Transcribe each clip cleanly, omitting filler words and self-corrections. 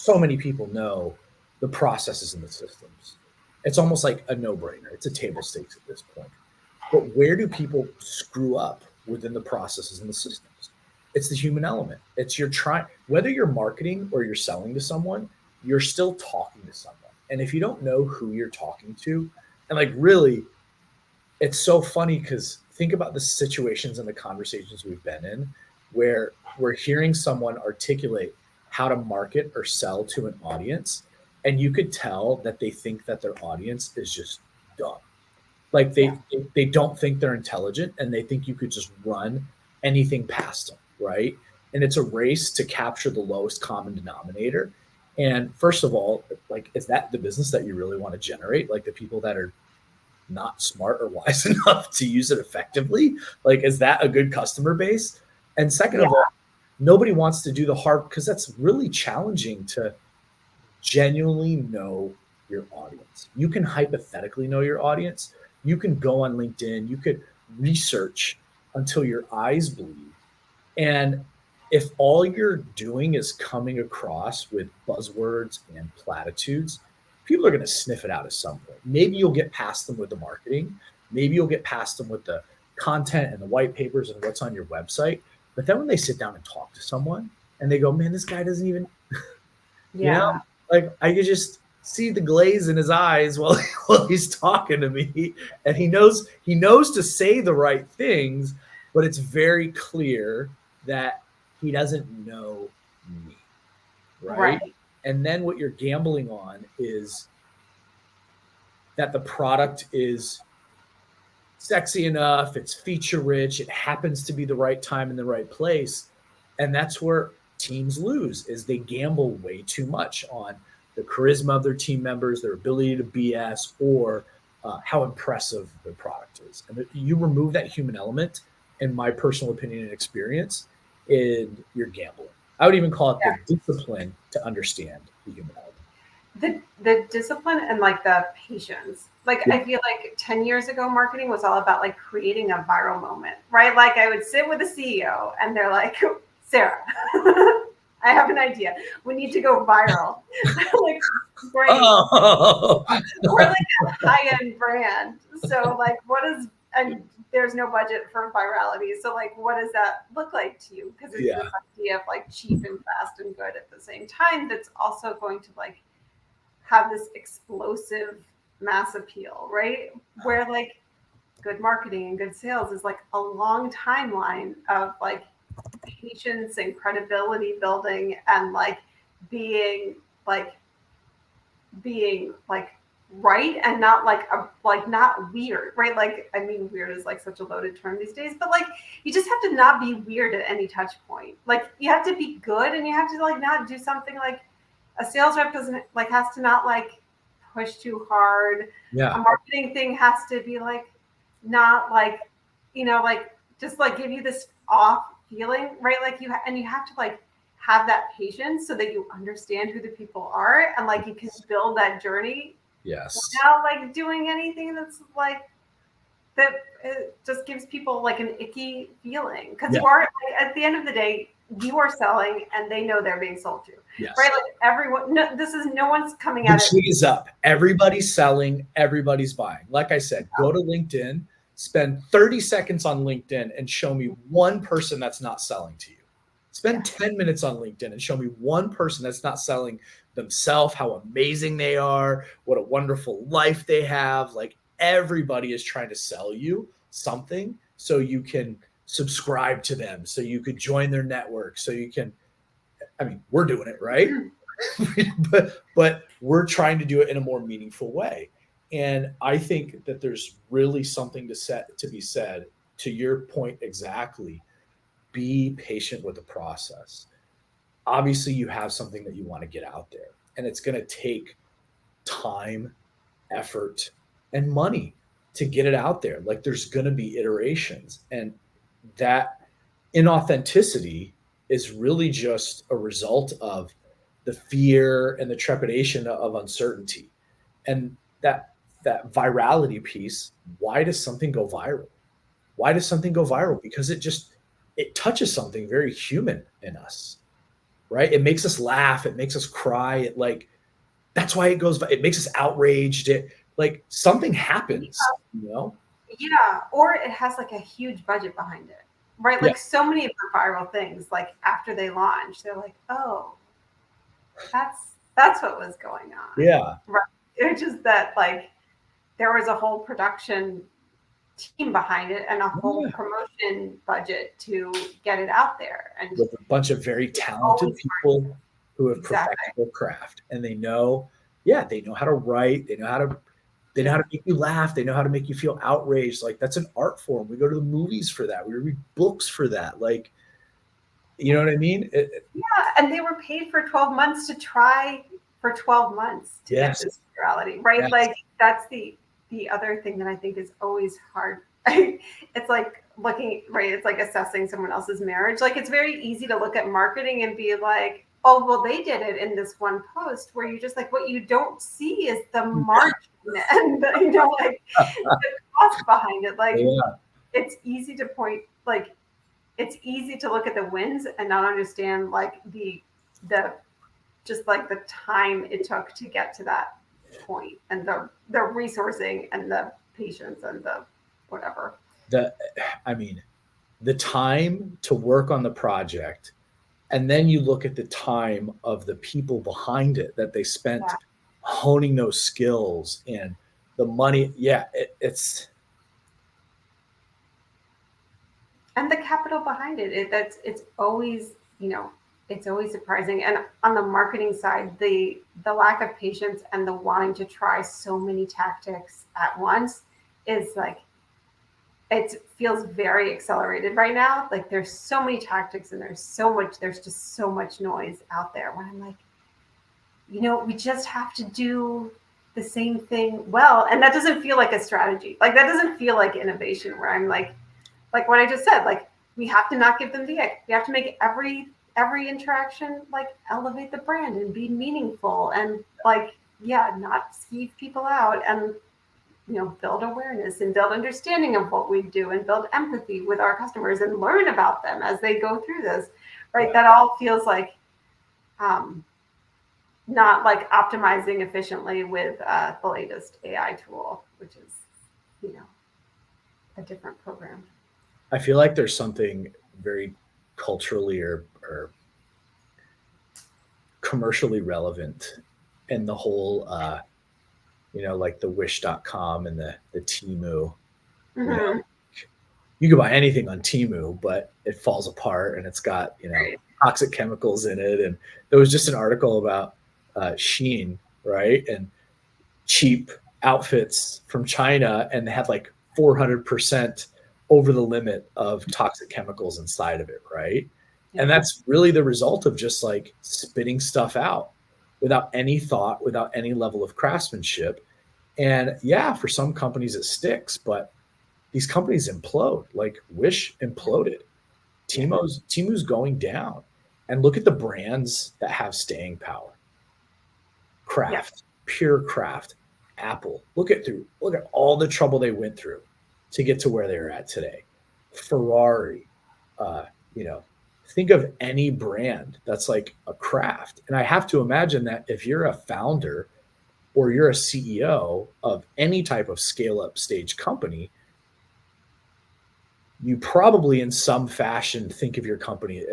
so many people know the processes and the systems. It's almost like a no-brainer. It's a table stakes at this point. But where do people screw up within the processes and the systems? It's the human element. It's you're trying, whether you're marketing or you're selling to someone, you're still talking to someone. And if you don't know who you're talking to, and like really, it's so funny because think about the situations and the conversations we've been in where we're hearing someone articulate how to market or sell to an audience, and you could tell that they think that their audience is just dumb. Like Yeah. they don't think they're intelligent, and they think you could just run anything past them, right? And it's a race to capture the lowest common denominator. And first of all, like, is that the business that you really want to generate? Like the people that are not smart or wise enough to use it effectively? Like, is that a good customer base? And second Yeah. of all, nobody wants to do the hard, because that's really challenging to genuinely know your audience. You can hypothetically know your audience. You can go on LinkedIn, you could research until your eyes bleed. And if all you're doing is coming across with buzzwords and platitudes, people are going to sniff it out at some point. Maybe you'll get past them with the marketing. Maybe you'll get past them with the content and the white papers and what's on your website. But then when they sit down and talk to someone and they go, man, this guy doesn't even, you know, Yeah. like I could just see the glaze in his eyes while he's talking to me. And he knows to say the right things, but it's very clear that he doesn't know me, right? Right. And then what you're gambling on is that the product is sexy enough, it's feature rich, it happens to be the right time in the right place. And that's where teams lose, is they gamble way too much on the charisma of their team members, their ability to BS, or how impressive the product is. And if you remove that human element, in my personal opinion and experience, you're gambling. I would even call it the discipline to understand the human element. The discipline and like the patience. Like Yeah. I feel like 10 years ago, marketing was all about like creating a viral moment, right? Like I would sit with a CEO and they're like, Sarah, I have an idea. We need to go viral. Like great. Oh, We're like a high-end brand. So like what is, and there's no budget for virality. So like what does that look like to you? Because it's yeah. this idea of like cheap and fast and good at the same time that's also going to like have this explosive mass appeal, right? Where like good marketing and good sales is like a long timeline of like patience and credibility building and like being like being like right and not like a like not weird, right? Like I mean weird is like such a loaded term these days, but like you just have to not be weird at any touch point. Like you have to be good and you have to like not do something like a sales rep doesn't like has to not like push too hard. A Yeah. marketing thing has to be like not like like just like give you this off feeling, right? Like and you have to like have that patience so that you understand who the people are and like you can build that journey Yes. without like doing anything that's like that it just gives people like an icky feeling because Yeah. you are like, at the end of the day you are selling and they know they're being sold to, Yes. right? Like everyone, no, this is no one's coming The at it. jig is up. Everybody's selling. Everybody's buying. Like I said, go to LinkedIn, spend 30 seconds on LinkedIn and show me one person that's not selling to you. Spend 10 minutes on LinkedIn and show me one person that's not selling themselves, how amazing they are, what a wonderful life they have. Like everybody is trying to sell you something so you can subscribe to them, so you could join their network, so you can, I mean, we're doing it, right? but we're trying to do it in a more meaningful way. And I think that there's really something to be said to your point exactly. Be patient with the process. Obviously, you have something that you want to get out there, and it's going to take time, effort, and money to get it out there. Like there's going to be iterations, and that inauthenticity is really just a result of the fear and the trepidation of uncertainty. And that virality piece, why does something go viral? Because it touches something very human in us. right? It makes us laugh. It makes us cry. It like, that's why it goes, it makes us outraged. It like something happens, you know? Yeah, or it has like a huge budget behind it, right? Yeah. Like so many of the viral things, like after they launch, they're like, oh, that's what was going on, Yeah. right? It's just that like there was a whole production team behind it and a whole Yeah. promotion budget to get it out there, and With a bunch of very it's talented always people who have exactly, perfected their craft and they know, yeah, they know how to write. They know how yeah, to make you laugh. They know how to make you feel outraged. Like that's an art form. We go to the movies for that. We read books for that. Like, you know what I mean? yeah. And they were paid for 12 months to try for 12 months to get Yes. this virality, right? Yes. Like that's the other thing that I think is always hard. It's like looking, right? It's like assessing someone else's marriage. Like it's very easy to look at marketing and be like, oh, well, they did it in this one post, where you just like what you don't see is the margin and like the cost behind it. Like Yeah. it's easy to point, like it's easy to look at the wins and not understand like the just like the time it took to get to that point, and the resourcing and the patience and the whatever. The, I mean, the time to work on the project, and then you look at the time of the people behind it that they spent Yeah. honing those skills and the money. Yeah, And the capital behind that's it's always, it's always surprising. And on the marketing side, the lack of patience and the wanting to try so many tactics at once is like, it feels very accelerated right now. Like there's so many tactics and there's just so much noise out there, when I'm like, we just have to do the same thing well. And that doesn't feel like a strategy. Like that doesn't feel like innovation, where I'm like what I just said, like we have to not give them the ick. We have to make every interaction like elevate the brand and be meaningful, and like, yeah, not skeeve people out, and build awareness and build understanding of what we do and build empathy with our customers and learn about them as they go through this, right? That all feels like not like optimizing efficiently with the latest AI tool, which is, a different program. I feel like there's something very culturally or commercially relevant in the whole, like the wish.com and the Temu. Mm-hmm. You can buy anything on Temu, but it falls apart and it's got, Right. toxic chemicals in it. And there was just an article about Shein, right? And cheap outfits from China, and they had like 400% over the limit of toxic chemicals inside of it, right? Yeah. And that's really the result of just like spitting stuff out without any thought, without any level of craftsmanship. And yeah, for some companies it sticks, but these companies implode. Like Wish imploded. Temu's going down. And look at the brands that have staying power. Craft, pure craft. Apple. Look at all the trouble they went through to get to where they're at today. Ferrari, uh, you know, think of any brand that's like a craft. And I have to imagine that if you're a founder or you're a CEO of any type of scale up stage company, you probably in some fashion think of your company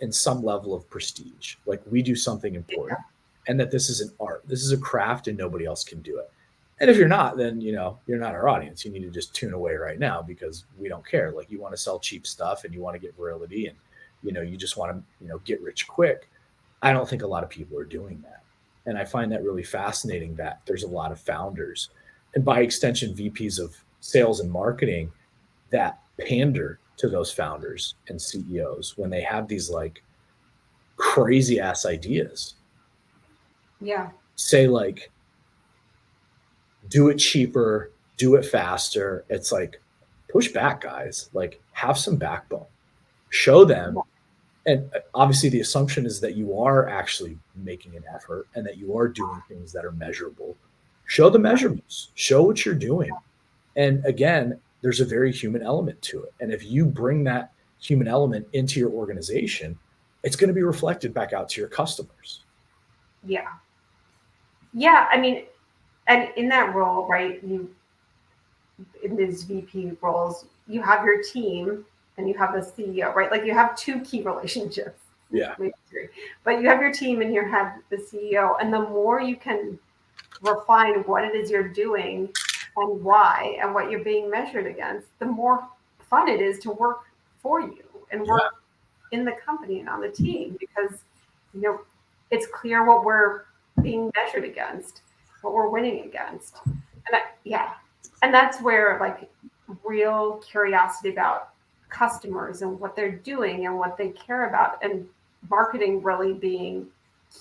in some level of prestige. Like we do something important and that this is an art, this is a craft and nobody else can do it. And if you're not, then you're not our audience. You need to just tune away right now because we don't care. Like you want to sell cheap stuff and you want to get virility and you just want to get rich quick. I don't think a lot of people are doing that. And I find that really fascinating that there's a lot of founders and by extension VPs of sales and marketing that pander to those founders and CEOs when they have these like crazy ass ideas. Yeah. Say like, do it cheaper, do it faster. It's like, push back, guys. Like, have some backbone. Show them. And obviously, the assumption is that you are actually making an effort and that you are doing things that are measurable. Show the measurements, show what you're doing. And again, there's a very human element to it. And if you bring that human element into your organization, it's going to be reflected back out to your customers. Yeah. Yeah. I mean, and in that role, right, in these VP roles, you have your team and you have the CEO, right? Like you have two key relationships. Yeah. Maybe three. But you have your team and you have the CEO. And the more you can refine what it is you're doing and why and what you're being measured against, the more fun it is to work for you and work in the company and on the team, because it's clear what we're being measured against, what we're winning against. And that's where like real curiosity about customers and what they're doing and what they care about, and marketing really being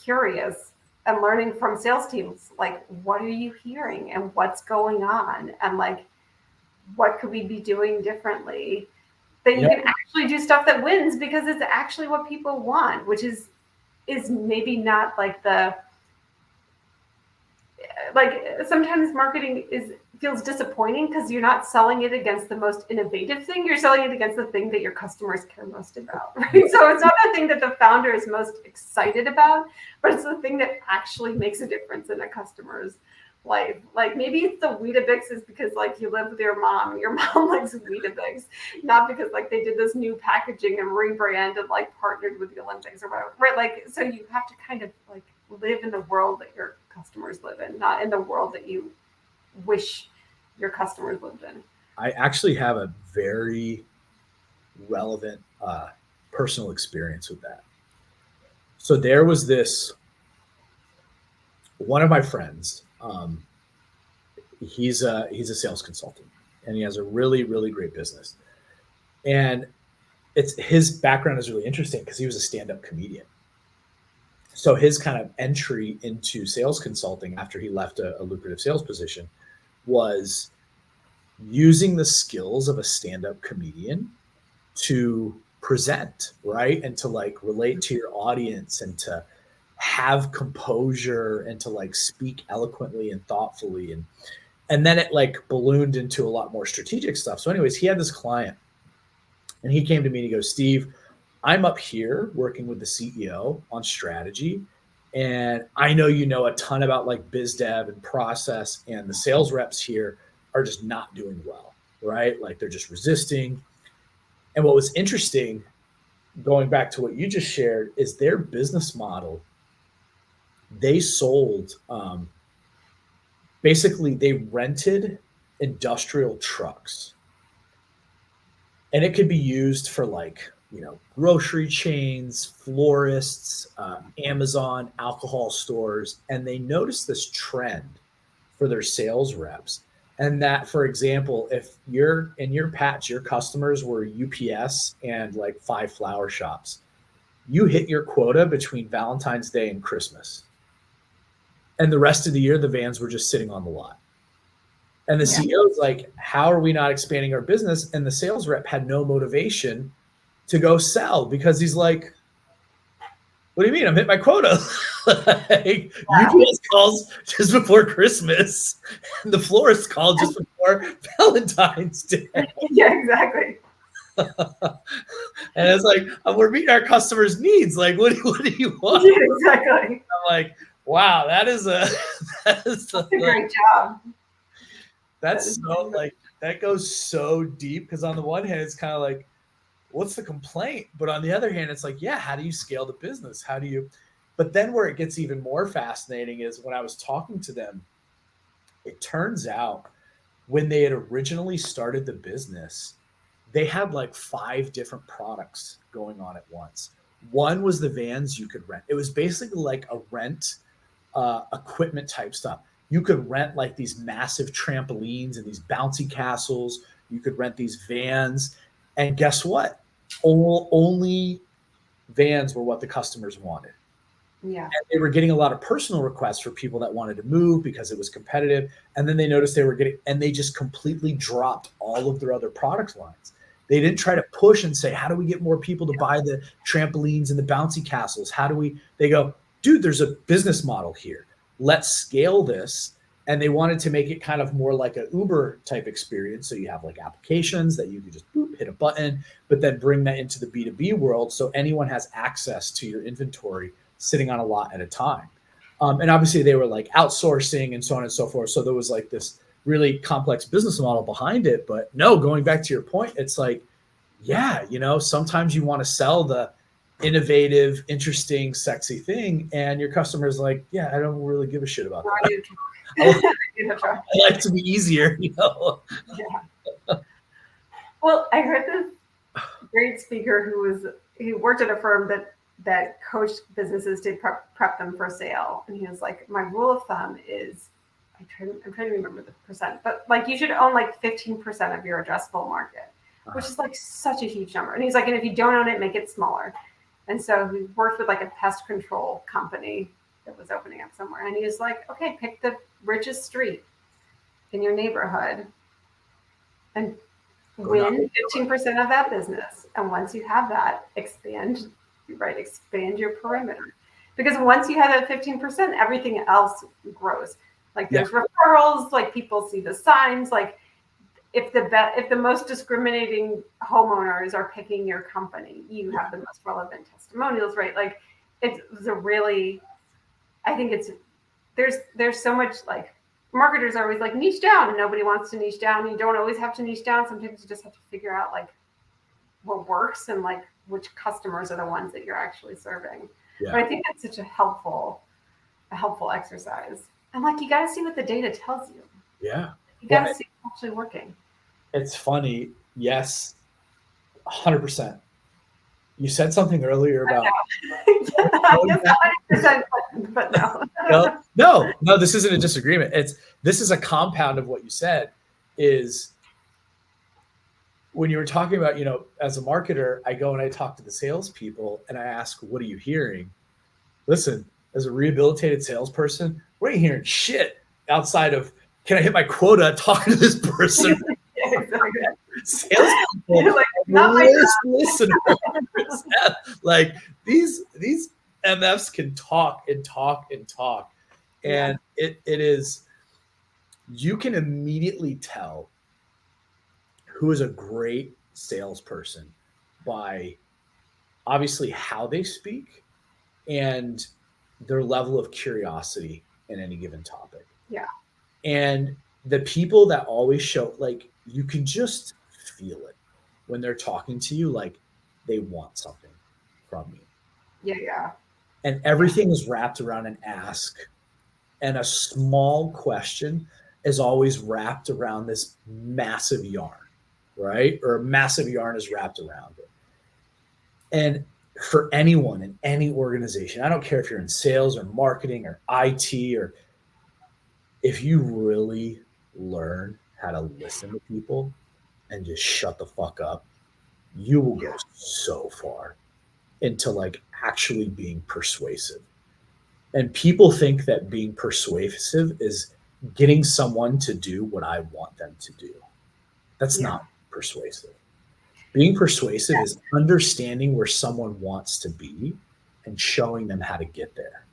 curious and learning from sales teams, like what are you hearing and what's going on, and like what could we be doing differently, that you can actually do stuff that wins because it's actually what people want, which is maybe not like sometimes marketing feels disappointing because you're not selling it against the most innovative thing. You're selling it against the thing that your customers care most about, right? So it's not the thing that the founder is most excited about, but it's the thing that actually makes a difference in a customer's life. Like maybe it's the Weetabix is because like you live with your mom likes Weetabix, not because like they did this new packaging and rebrand and like partnered with the Olympics or whatever, right? Like, so you have to kind of like live in the world that your customers live in, not in the world that you wish your customers lived in. I actually have a very relevant personal experience with that. So there was this one of my friends. He's a sales consultant, and he has a really, really great business. And his background is really interesting because he was a stand-up comedian. So his kind of entry into sales consulting after he left a lucrative sales position was using the skills of a stand-up comedian to present, right? And to like relate to your audience and to have composure and to like speak eloquently and thoughtfully. And then it like ballooned into a lot more strategic stuff. So anyways, he had this client and he came to me and he goes, Steve, I'm up here working with the CEO on strategy. And I know you know a ton about like biz dev and process, and the sales reps here are just not doing well, right? Like they're just resisting. And what was interesting, going back to what you just shared, is their business model. They sold, basically they rented industrial trucks, and it could be used for like, grocery chains, florists, Amazon, alcohol stores. And they noticed this trend for their sales reps. And that, for example, if you're in your patch, your customers were UPS and like 5 flower shops, you hit your quota between Valentine's Day and Christmas. And the rest of the year, the vans were just sitting on the lot. And the CEO is like, how are we not expanding our business? And the sales rep had no motivation to go sell because he's like, what do you mean? I'm hitting my quota. Like, UPS calls just before Christmas, and the florist called just before Valentine's Day. Yeah, exactly. And it's like, we're meeting our customers' needs. Like, what do you want? Yeah, exactly. I'm like, wow, that's a great job. That's so like, that goes so deep, because on the one hand, it's kind of like, what's the complaint? But on the other hand, it's like, yeah, how do you scale the business? How do you? But then where it gets even more fascinating is when I was talking to them, it turns out when they had originally started the business, they had like 5 different products going on at once. One was the vans you could rent. It was basically like a rent equipment type stuff. You could rent like these massive trampolines and these bouncy castles. You could rent these vans. And guess what? Only vans were what the customers wanted. Yeah. And they were getting a lot of personal requests for people that wanted to move because it was competitive. And then they noticed and they just completely dropped all of their other product lines. They didn't try to push and say, how do we get more people to buy the trampolines and the bouncy castles? They go, dude, there's a business model here. Let's scale this. And they wanted to make it kind of more like a Uber type experience. So you have like applications that you can just boop, hit a button, but then bring that into the B2B world. So anyone has access to your inventory sitting on a lot at a time. And obviously they were like outsourcing and so on and so forth. So there was like this really complex business model behind it. But no, going back to your point, it's like, yeah, sometimes you want to sell the innovative, interesting, sexy thing. And your customer's like, yeah, I don't really give a shit about that. I like to be easier, Yeah. Well, I heard this great speaker who worked at a firm that coached businesses to prep them for sale, and he was like, my rule of thumb is, I'm trying to remember the percent, but like you should own like 15% of your addressable market, which is like such a huge number. And he's like, and if you don't own it, make it smaller. And so he worked with like a pest control company that was opening up somewhere, and he was like, okay, pick the richest street in your neighborhood and win 15% of that business. And once you have that, expand your perimeter. Because once you have that 15%, everything else grows. Like there's referrals, like people see the signs, like if the most discriminating homeowners are picking your company, you have the most relevant testimonials, right? Like it's a really, I think there's so much, like marketers are always like niche down, and nobody wants to niche down. You don't always have to niche down. Sometimes you just have to figure out like what works and like which customers are the ones that you're actually serving. Yeah. But I think that's such a helpful exercise. And like, you got to see what the data tells you. Yeah. You got to see what's actually working. It's funny. Yes. 100%. You said something earlier about. I guess 100%, but no. No, this isn't a disagreement. This is a compound of what you said. Is when you were talking about, as a marketer, I go and I talk to the salespeople and I ask, what are you hearing? Listen, as a rehabilitated salesperson, we ain't hearing shit outside of, can I hit my quota talking to this person? Yeah, exactly. Salespeople, like, not my listeners. Like these MFs can talk and talk and talk. And it is, you can immediately tell who is a great salesperson by obviously how they speak and their level of curiosity in any given topic. Yeah. And the people that always show, like, you can just feel it when they're talking to you, like they want something from you. Yeah. And everything is wrapped around an ask, and a small question is always wrapped around this massive yarn, right? Or a massive yarn is wrapped around it. And for anyone in any organization, I don't care if you're in sales or marketing or IT, or if you really learn how to listen to people and just shut the fuck up, you will go so far into like actually being persuasive. And people think that being persuasive is getting someone to do what I want them to do. That's not persuasive. Being persuasive is understanding where someone wants to be and showing them how to get there.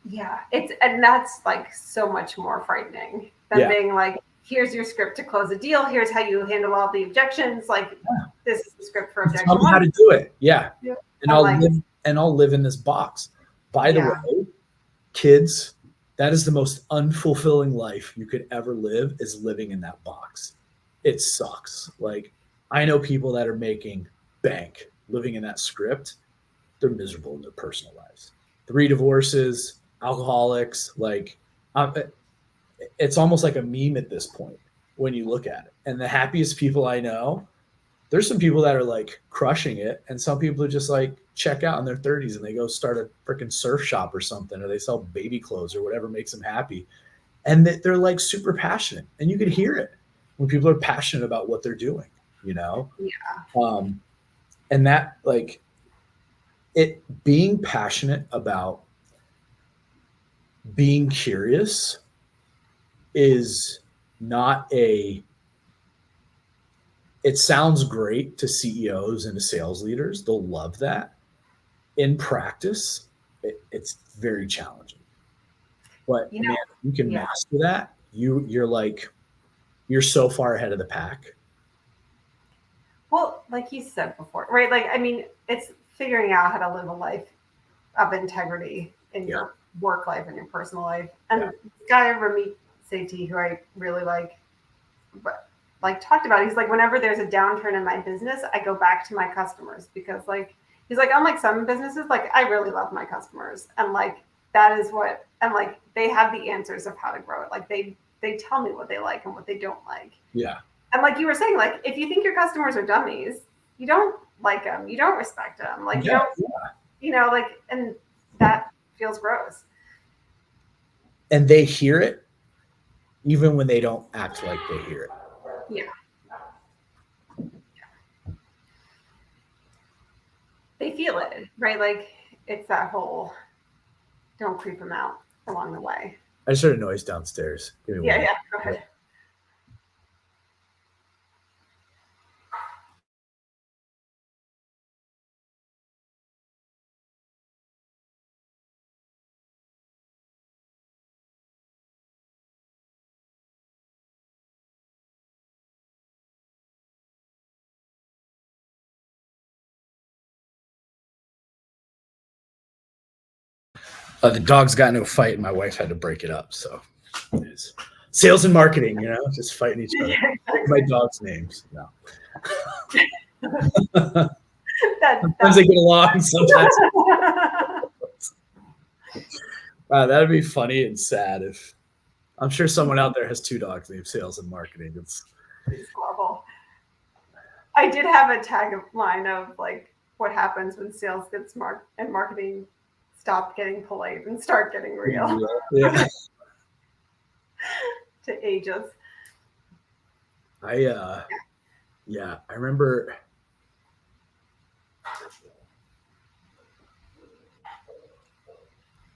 Yeah, and that's like so much more frightening than being like, here's your script to close a deal. Here's how you handle all the objections. Like, this is the script for objection. Tell me how to do it. Yeah. And I'll live in this box. By the way, kids, that is the most unfulfilling life you could ever live, is living in that box. It sucks. Like, I know people that are making bank living in that script. They're miserable in their personal lives. 3 divorces, alcoholics, like, it's almost like a meme at this point when you look at it. And the happiest people I know, there's some people that are like crushing it, and some people are just like check out in their 30s and they go start a freaking surf shop or something, or they sell baby clothes or whatever makes them happy. And they're like super passionate, and you can hear it when people are passionate about what they're doing, and that, like, it being passionate about being curious is not it sounds great to CEOs and to sales leaders. They'll love that. In practice, it's very challenging. But You know, man, if you can yeah. master that, you're so far ahead of the pack. Well, like you said before, right? Like, I mean, it's figuring out how to live a life of integrity in Yeah. your work life and your personal life. Yeah. And this guy, Ramit Sethi, who I really like, but like talked about, he's like, whenever there's a downturn in my business, I go back to my customers because like, he's like, unlike some businesses, like I really love my customers. And like, that is what, and like, they have the answers of how to grow it. Like they tell me what they like and what they don't like. Yeah. And like you were saying, like if you think your customers are dummies, you don't like them, you don't respect them, like you Yeah. don't, you know, like, and that feels gross. And they hear it even when they don't act like they hear it. Yeah. They feel it, right? Like it's that whole don't creep them out along the way. I just heard a noise downstairs. Give me Yeah, one. yeah. Go ahead. The dogs got into a fight and my wife had to break it up. So it's sales and marketing, just fighting each other. My dog's names. No. Sometimes they get along. Sometimes. Wow, that'd be funny and sad if I'm sure someone out there has two dogs named sales and marketing. It's horrible. I did have a tagline of like what happens when sales gets smart and marketing stop getting polite and start getting real. Yeah. To ages. I remember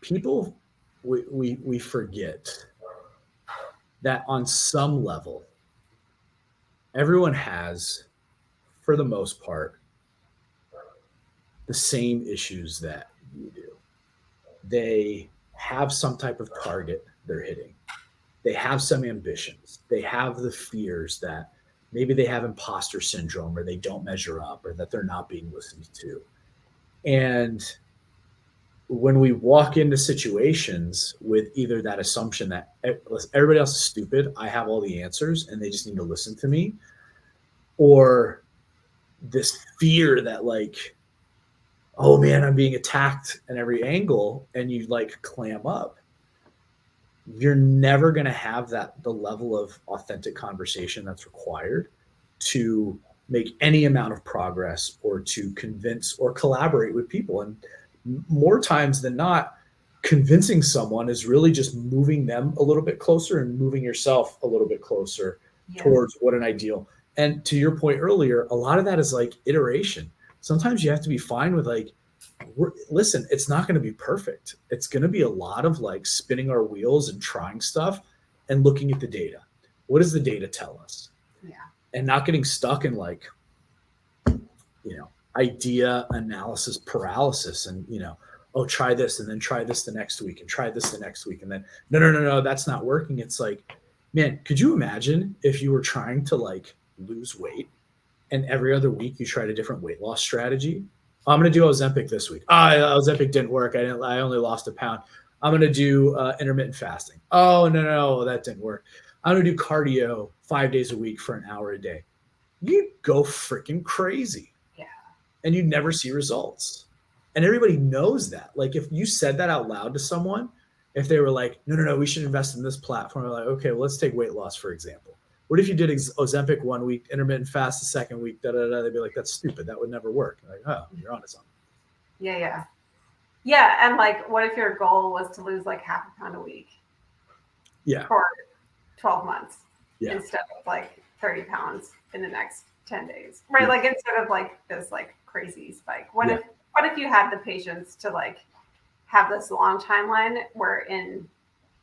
people we forget that on some level everyone has, for the most part, the same issues that you do. They have some type of target they're hitting. They have some ambitions. They have the fears that maybe they have imposter syndrome or they don't measure up or that they're not being listened to. And when we walk into situations with either that assumption that everybody else is stupid, I have all the answers and they just need to listen to me, or this fear that like, oh man, I'm being attacked at every angle, and you like clam up, you're never going to have the level of authentic conversation that's required to make any amount of progress or to convince or collaborate with people. And more times than not, convincing someone is really just moving them a little bit closer and moving yourself a little bit closer towards what an ideal. And to your point earlier, a lot of that is like iteration. Sometimes you have to be fine with like, listen, it's not going to be perfect. It's going to be a lot of like spinning our wheels and trying stuff and looking at the data. What does the data tell us? Yeah. And not getting stuck in like, idea analysis paralysis and, oh, try this and then try this the next week and try this the next week. And then, no, that's not working. It's like, man, could you imagine if you were trying to like lose weight and every other week you tried a different weight loss strategy? I'm going to do Ozempic this week. Ozempic didn't work. I only lost a pound. I'm going to do intermittent fasting. Oh, no, that didn't work. I'm going to do cardio 5 days a week for an hour a day. You go freaking crazy. Yeah. And you never see results. And everybody knows that. Like if you said that out loud to someone, if they were like, no, we should invest in this platform. We're like, okay, well, let's take weight loss, for example. What if you did Ozempic 1 week, intermittent fast the second week, They'd be like, that's stupid. That would never work. Like, oh, you're onto something. Yeah. Yeah. And like, what if your goal was to lose like half a pound a week? Yeah. For 12 months instead of like 30 pounds in the next 10 days, right? Like instead of like this like crazy spike. What if you had the patience to like have this long timeline where in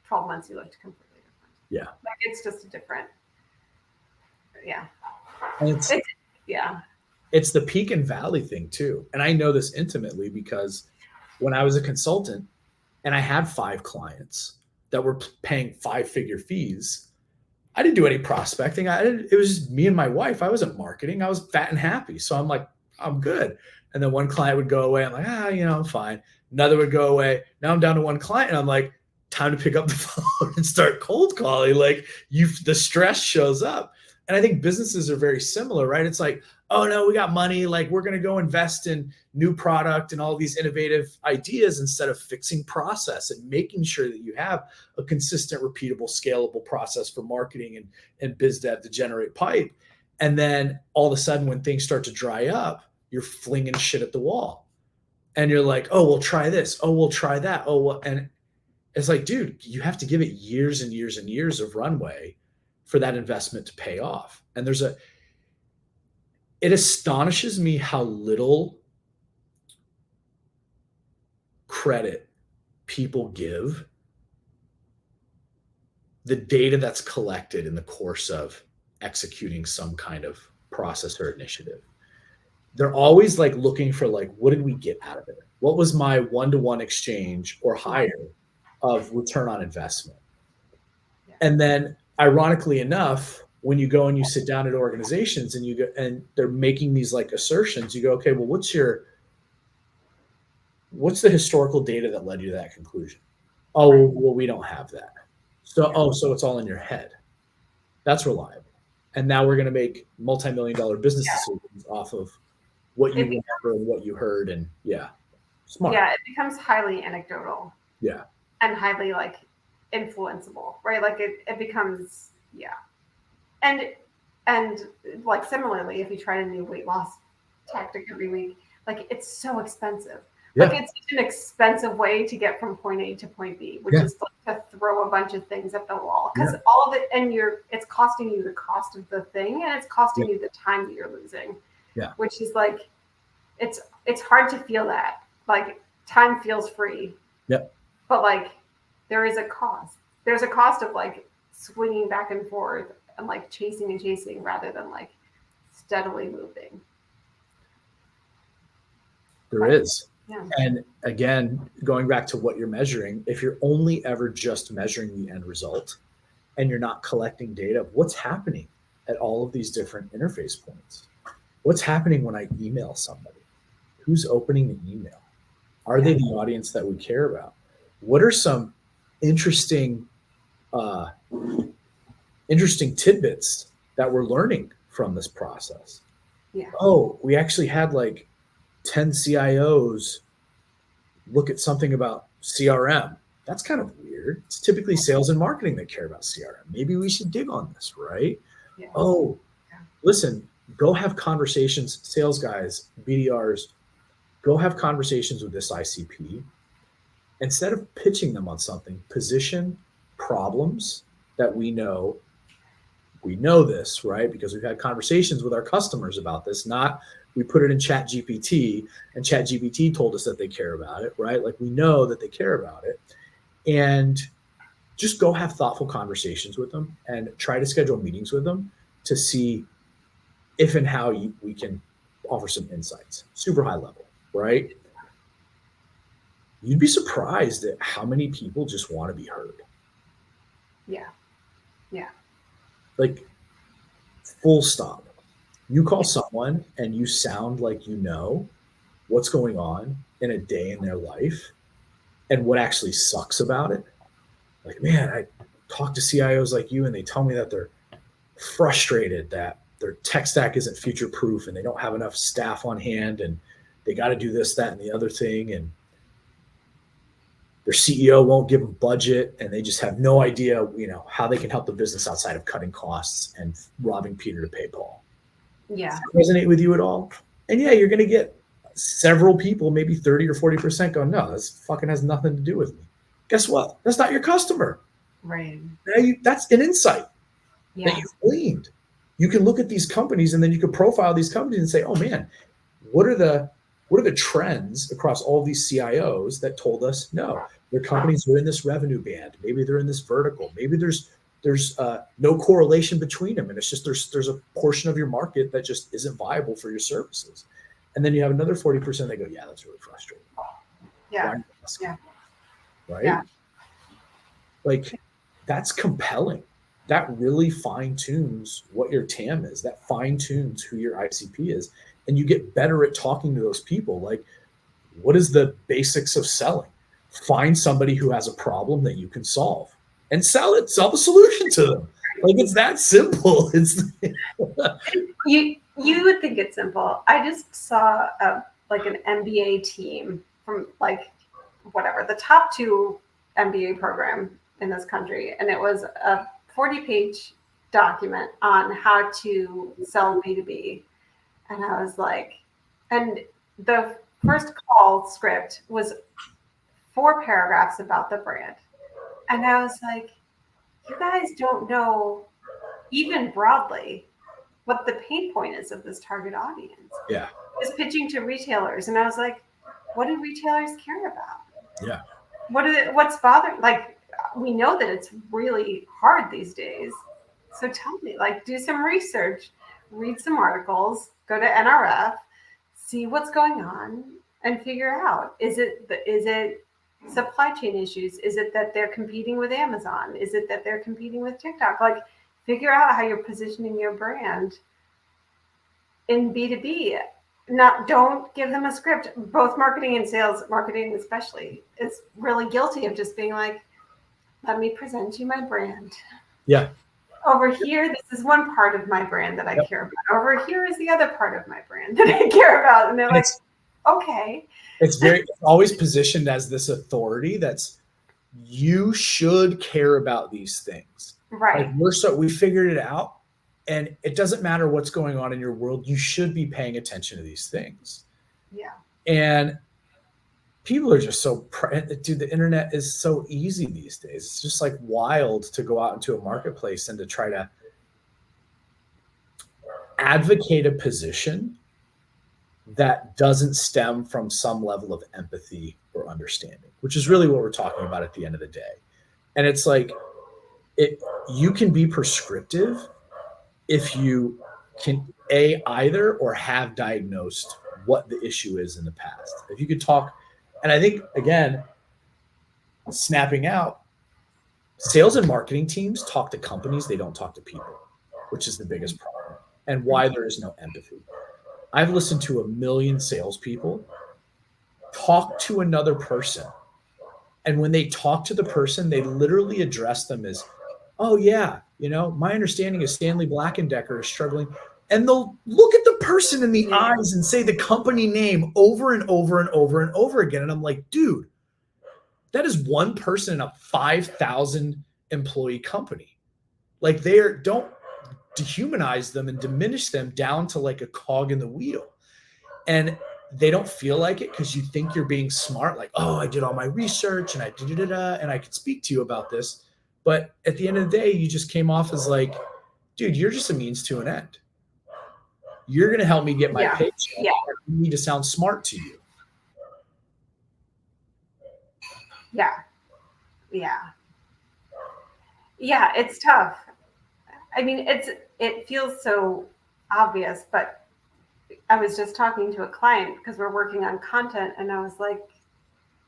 12 months you looked completely different? Yeah. Like it's just a different. Yeah. And it's the peak and valley thing too. And I know this intimately because when I was a consultant and I had 5 clients, that were paying 5-figure fees. I didn't do any prospecting. It was just me and my wife. I wasn't marketing. I was fat and happy. So I'm like, I'm good. And then one client would go away. I'm like, I'm fine. Another would go away. Now I'm down to one client, and I'm like, time to pick up the phone and start cold calling. Like the stress shows up. And I think businesses are very similar, right? It's like, oh no, we got money. Like we're going to go invest in new product and all these innovative ideas instead of fixing process and making sure that you have a consistent, repeatable, scalable process for marketing and biz dev to generate pipe. And then all of a sudden when things start to dry up, you're flinging shit at the wall. And you're like, oh, we'll try this. Oh, we'll try that. Oh, well, and it's like, dude, you have to give it years and years and years of runway for that investment to pay off. And it astonishes me how little credit people give the data that's collected in the course of executing some kind of process or initiative. They're always like looking for like, what did we get out of it? What was my one-to-one exchange or higher of return on investment? And then ironically enough, when you go and you sit down at organizations and you go and they're making these like assertions, you go, okay, well, what's the historical data that led you to that conclusion? Oh, well, we don't have that. So, so it's all in your head. That's reliable. And now we're going to make multi-million-dollar business decisions off of what you remember and what you heard. And smart. Yeah, it becomes highly anecdotal. Yeah. And highly like influenceable, right? Like it becomes, And like similarly, if you try a new weight loss tactic every week, like it's so expensive. Like it's such an expensive way to get from point A to point B, which is like to throw a bunch of things at the wall because all of it, and it's costing you the cost of the thing, and it's costing you the time that you're losing. Yeah, which is like, it's hard to feel that like time feels free. Yep, but like there is a cost. There's a cost of like swinging back and forth and like chasing and chasing rather than like steadily moving. There is. Yeah. And again, going back to what you're measuring, if you're only ever just measuring the end result and you're not collecting data of what's happening at all of these different interface points, what's happening when I email somebody? Who's opening the email? Are they the audience that we care about? What are some interesting tidbits that we're learning from this process? Yeah. Oh, we actually had like 10 CIOs look at something about CRM. That's kind of weird. It's typically sales and marketing that care about CRM. Maybe we should dig on this, right? Yeah. Oh, listen, go have conversations, sales guys, BDRs, go have conversations with this ICP. Instead of pitching them on something, position problems that we know this, right? Because we've had conversations with our customers about this, not we put it in Chat GPT and Chat GPT told us that they care about it, right? Like we know that they care about it. And just go have thoughtful conversations with them and try to schedule meetings with them to see if and how we can offer some insights, super high level, right? You'd be surprised at how many people just want to be heard. Yeah. Yeah. Like full stop. You call someone and you sound like you know what's going on in a day in their life and what actually sucks about it. Like, man, I talk to CIOs like you and they tell me that they're frustrated that their tech stack isn't future proof and they don't have enough staff on hand and they got to do this, that, and the other thing. And their CEO won't give them budget and they just have no idea, how they can help the business outside of cutting costs and robbing Peter to pay Paul. Yeah. Does that resonate with you at all? And you're going to get several people, maybe 30 or 40% go, no, this fucking has nothing to do with me. Guess what? That's not your customer. Right. That's an insight that you've gleaned. You can look at these companies and then you can profile these companies and say, oh man, what are the trends across all these CIOs that told us, no, their companies are in this revenue band. Maybe they're in this vertical. Maybe there's no correlation between them. And it's just, there's a portion of your market that just isn't viable for your services. And then you have another 40% that go, yeah, that's really frustrating. Yeah. Yeah. Right. Yeah. Like, that's compelling. That really fine tunes what your TAM is. That fine tunes who your ICP is. And you get better at talking to those people. Like, what is the basics of selling? Find somebody who has a problem that you can solve and sell it, sell the solution to them. Like, it's that simple. It's you would think it's simple. I just saw like an MBA team from like whatever the top 2 MBA program in this country, and it was a 40-page document on how to sell B2B. And I was like, and the first call script was 4 paragraphs about the brand. And I was like, you guys don't know even broadly what the pain point is of this target audience. Yeah. Is pitching to retailers. And I was like, what do retailers care about? Yeah. What's bothering? Like, we know that it's really hard these days. So tell me, like, do some research, read some articles, go to NRF, see what's going on, and figure out, is it supply chain issues? Is it that they're competing with Amazon? Is it that they're competing with TikTok? Like, figure out how you're positioning your brand in B2B. Don't give them a script. Both marketing and sales, marketing especially, is really guilty of just being like, let me present you my brand. Yeah. Over here, this is one part of my brand that I care about. Over here is the other part of my brand that I care about. And they're like, okay. It's always positioned as this authority that's, you should care about these things. Right. Like, we figured it out. And it doesn't matter what's going on in your world. You should be paying attention to these things. Yeah. And people are just so, dude, the internet is so easy these days. It's just like wild to go out into a marketplace and to try to advocate a position that doesn't stem from some level of empathy or understanding, which is really what we're talking about at the end of the day. And it's like, you can be prescriptive if you can either or have diagnosed what the issue is in the past. If you could talk, and I think, again, snapping out, sales and marketing teams talk to companies, they don't talk to people, which is the biggest problem, and why there is no empathy. I've listened to 1 million salespeople talk to another person, and when they talk to the person, they literally address them as, oh yeah, my understanding is Stanley Black & Decker is struggling. And they'll look at the person in the eyes and say the company name over and over and over and over again. And I'm like, dude, that is one person in a 5,000 employee company. Like, don't dehumanize them and diminish them down to like a cog in the wheel. And they don't feel like it because you think you're being smart. Like, oh, I did all my research and and I could speak to you about this. But at the end of the day, you just came off as like, dude, you're just a means to an end. You're going to help me get my paycheck. Yeah. I need to sound smart to you. Yeah. Yeah. Yeah, it's tough. I mean, it feels so obvious, but I was just talking to a client because we're working on content, and I was like,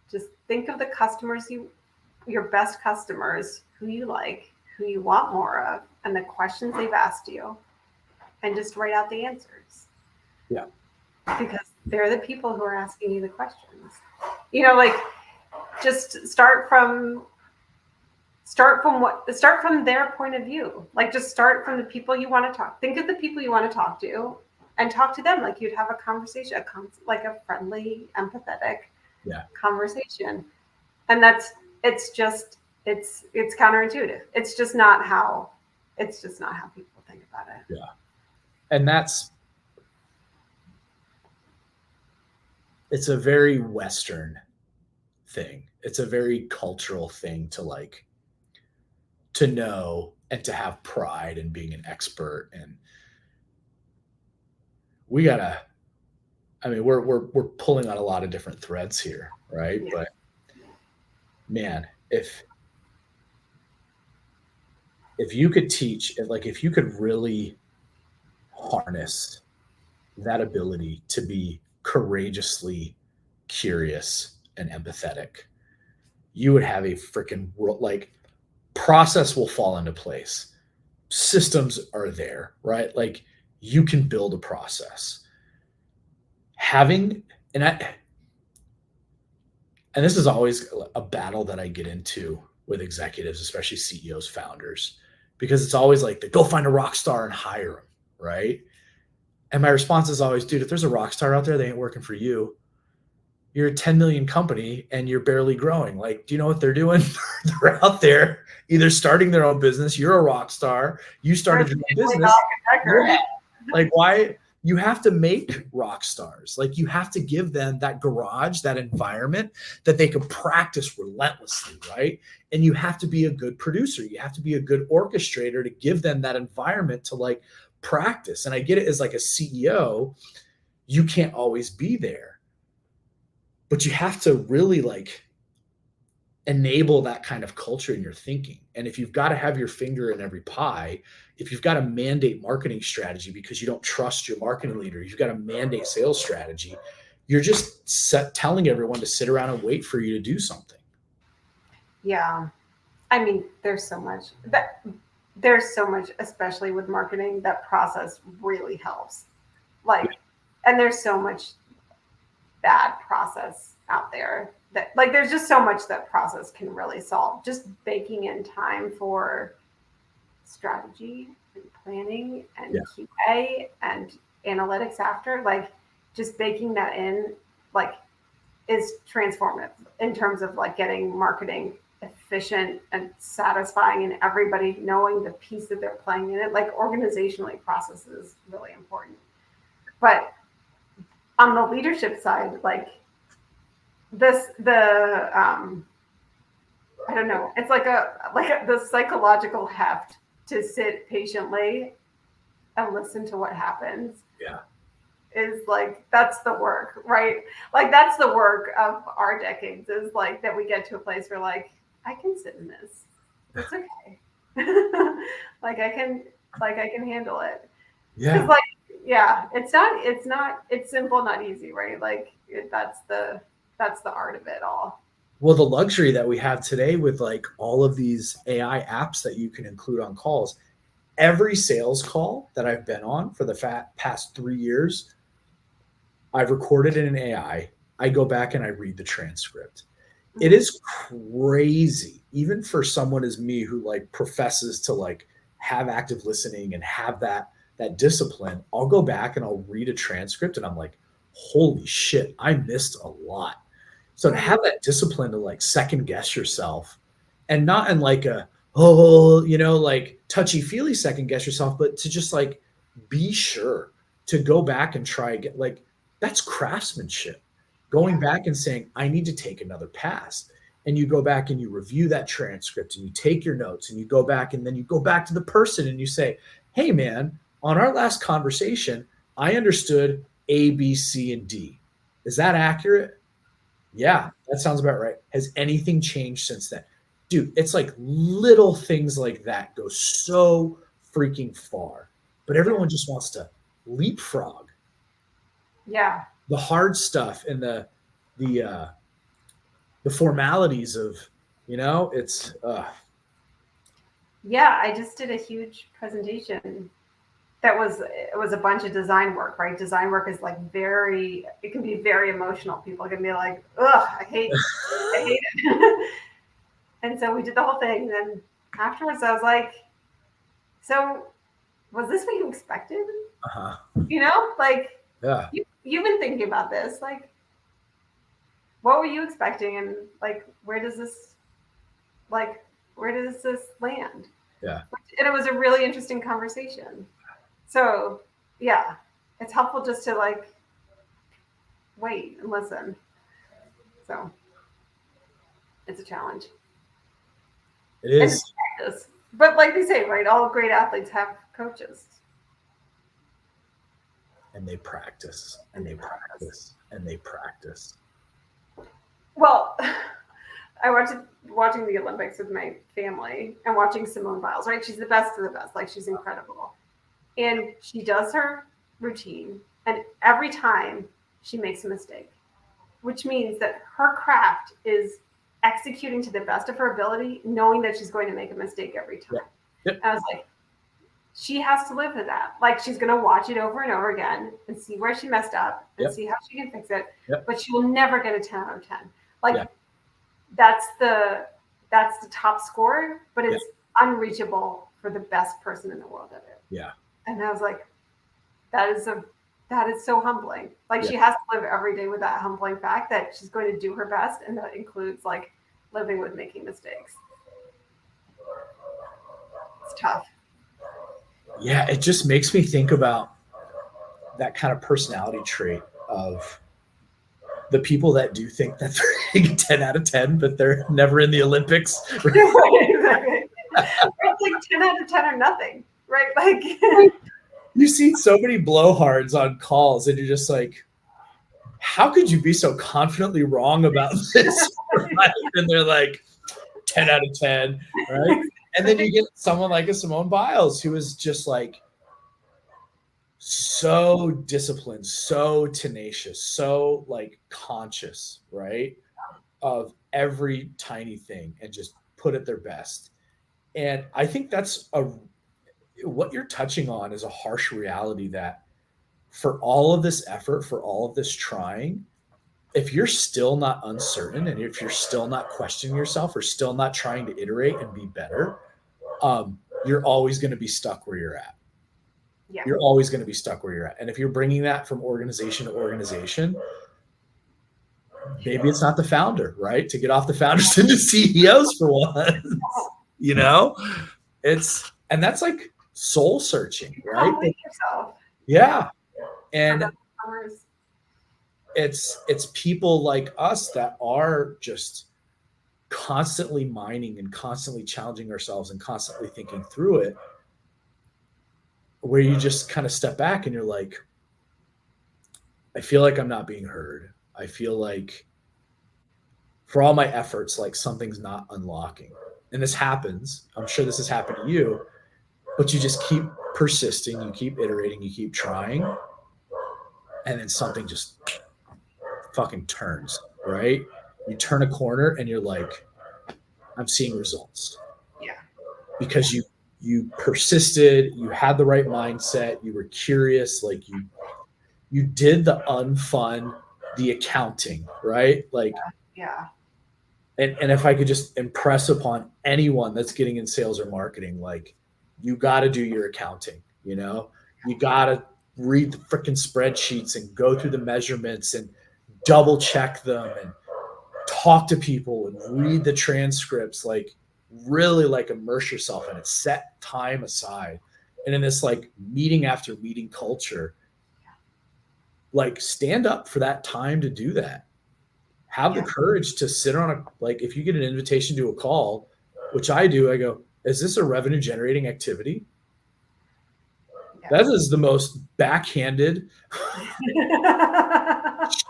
just think of the customers your best customers, who you like, who you want more of, and the questions they've asked you, and just write out the answers. Yeah. Because they're the people who are asking you the questions. Like, just start from their point of view. Like, just start from the people you want to talk. Think of the people you want to talk to and talk to them like you'd have a conversation, like a friendly, empathetic conversation. And it's counterintuitive. It's just not how people think about it. Yeah. And it's a very Western thing. It's a very cultural thing to know and to have pride in being an expert. And we're pulling on a lot of different threads here, right? Yeah. But man, if you could teach, if you could really harness that ability to be courageously curious and empathetic, you would have a freaking process will fall into place. Systems are there, right? Like you can build a process. Having, and I, and this is always a battle that I get into with executives, especially CEOs, founders, because it's always like they go find a rock star and hire them, right? And my response is always, dude, if there's a rock star out there, they ain't working for you. You're a 10 million company and you're barely growing. Like, do you know what they're doing? They're out there either starting their own business. You're a rock star. You started your own business. Yeah. Like, why? You have to make rock stars. Like, you have to give them that garage, that environment that they can practice relentlessly, right? And you have to be a good producer. You have to be a good orchestrator to give them that environment to like practice. And I get it as like a CEO, you can't always be there, but you have to really like enable that kind of culture in your thinking. And if you've got to have your finger in every pie, if you've got a mandate marketing strategy because you don't trust your marketing leader, you've got a mandate sales strategy, you're just telling everyone to sit around and wait for you to do something. Yeah. I mean, there's so much, especially with marketing, that process really helps. Like, and there's so much bad process out there that like there's just so much that process can really solve. Just baking in time for strategy and planning and QA and analytics after, like just baking that in like is transformative in terms of like getting marketing efficient and satisfying and everybody knowing the piece that they're playing in it. Like organizationally, process is really important. But on the leadership side, like I don't know, it's like the psychological heft to sit patiently and listen to what happens. Yeah. Is like, that's the work, right? Like that's the work of our decades, is like that we get to a place where like, I can sit in this. It's okay. like I can handle it. Yeah. Like, yeah, it's simple, not easy, right? Like that's the art of it all. Well, the luxury that we have today with like all of these AI apps that you can include on calls, every sales call that I've been on for the past 3 years, I've recorded in an AI. I go back and I read the transcript. It is crazy, even for someone as me who like professes to like have active listening and have that discipline. I'll go back and I'll read a transcript and I'm like, holy shit, I missed a lot. So to have that discipline to like second guess yourself, and not in like a, like touchy feely second guess yourself, but to just like be sure to go back and try again. Like that's craftsmanship. Going back and saying, I need to take another pass. And you go back and you review that transcript and you take your notes and you go back and then you go back to the person and you say, hey man, on our last conversation, I understood A, B, C, and D. Is that accurate? Yeah, that sounds about right. Has anything changed since then? Dude, it's like little things like that go so freaking far. But everyone just wants to leapfrog. Yeah. The hard stuff and the formalities of, it's Yeah, I just did a huge presentation it was a bunch of design work, right? Design work is like it can be very emotional. People can be like, ugh, I hate it. And so we did the whole thing. And then afterwards I was like, so was this what you expected? Like, yeah. You've been thinking about this, like, what were you expecting? And like, where does this land? Yeah. And it was a really interesting conversation. So yeah, it's helpful just to like wait and listen. So it's a challenge. It is. But like they say, right, all great athletes have coaches. And they practice and they practice and they practice. Well, I watching the Olympics with my family and watching Simone Biles, right? She's the best of the best. Like she's incredible. And she does her routine, and every time she makes a mistake, which means that her craft is executing to the best of her ability, knowing that she's going to make a mistake every time. Yep. And I was like, she has to live with that. Like, she's going to watch it over and over again and see where she messed up and see how she can fix it. But she will never get a 10 out of 10. Like, that's the top score, but it's unreachable for the best person in the world at it. Yeah. And I was like, that is so humbling. Like, she has to live every day with that humbling fact that she's going to do her best, and that includes like living with making mistakes. It's tough. Yeah, it just makes me think about that kind of personality trait of the people that do think that they're getting 10 out of 10, but they're never in the Olympics. Right? Exactly. It's like 10 out of 10 or nothing, right? Like, you see so many blowhards on calls, and you're just like, how could you be so confidently wrong about this? Right? And they're like 10 out of 10, right? And then you get someone like a Simone Biles, who is just like so disciplined, so tenacious, so like conscious, right, of every tiny thing, and just put it their best. And I think that's what you're touching on is a harsh reality, that for all of this effort, for all of this trying, if you're still not uncertain, and if you're still not questioning yourself, or still not trying to iterate and be better, you're always going to be stuck where you're at. Yeah. You're always going to be stuck where you're at. And if you're bringing that from organization to organization, maybe it's not the founder, right? To get off the founders into CEOs for once, you know, and that's like soul searching, right? Complete yourself. Yeah. And it's people like us that are just constantly mining and constantly challenging ourselves and constantly thinking through it, where you just kind of step back and you're like, I feel like I'm not being heard. I feel like for all my efforts, like something's not unlocking. And this happens. I'm sure this has happened to you, but you just keep persisting, you keep iterating, you keep trying, and then something just fucking turns, right? You turn a corner and you're like, I'm seeing results. Yeah. Because you persisted, you had the right mindset, you were curious, like you did the unfun, the accounting, right? Like, yeah. And if I could just impress upon anyone that's getting in sales or marketing, like, you got to do your accounting, you know, you got to read the freaking spreadsheets and go through the measurements and double check them and talk to people and read the transcripts, like really like immerse yourself in it, set time aside. And in this like meeting after meeting culture, like stand up for that time to do that. Have the courage to sit on a, like, if you get an invitation to a call, which I do, I go, is this a revenue generating activity? That is the most backhanded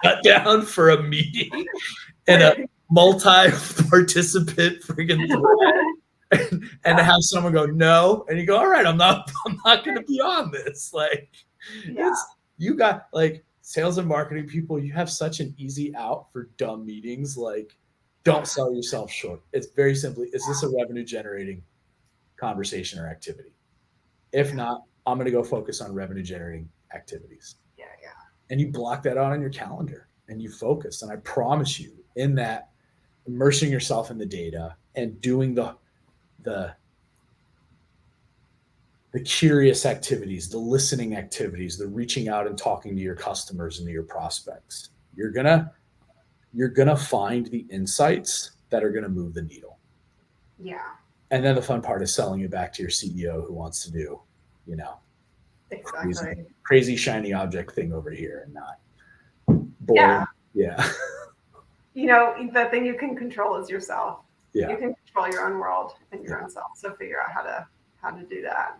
shutdown for a meeting and a multi-participant friggin' thread. And to have someone go, no, and you go, all right, I'm not going to be on this. Like, you got like sales and marketing people, you have such an easy out for dumb meetings. Like, don't sell yourself short. It's very simply, is this a revenue generating conversation or activity? If not, I'm going to go focus on revenue generating activities. Yeah. And you block that out on your calendar and you focus. And I promise you, in that, immersing yourself in the data and doing the curious activities, the listening activities, the reaching out and talking to your customers and to your prospects, you're gonna find the insights that are gonna move the needle. Yeah. And then the fun part is selling it back to your CEO, who wants to do, you know, exactly, crazy shiny object thing over here and not boring. Yeah. You know, the thing you can control is yourself. Yeah. You can control your own world and your own self. So figure out how to do that.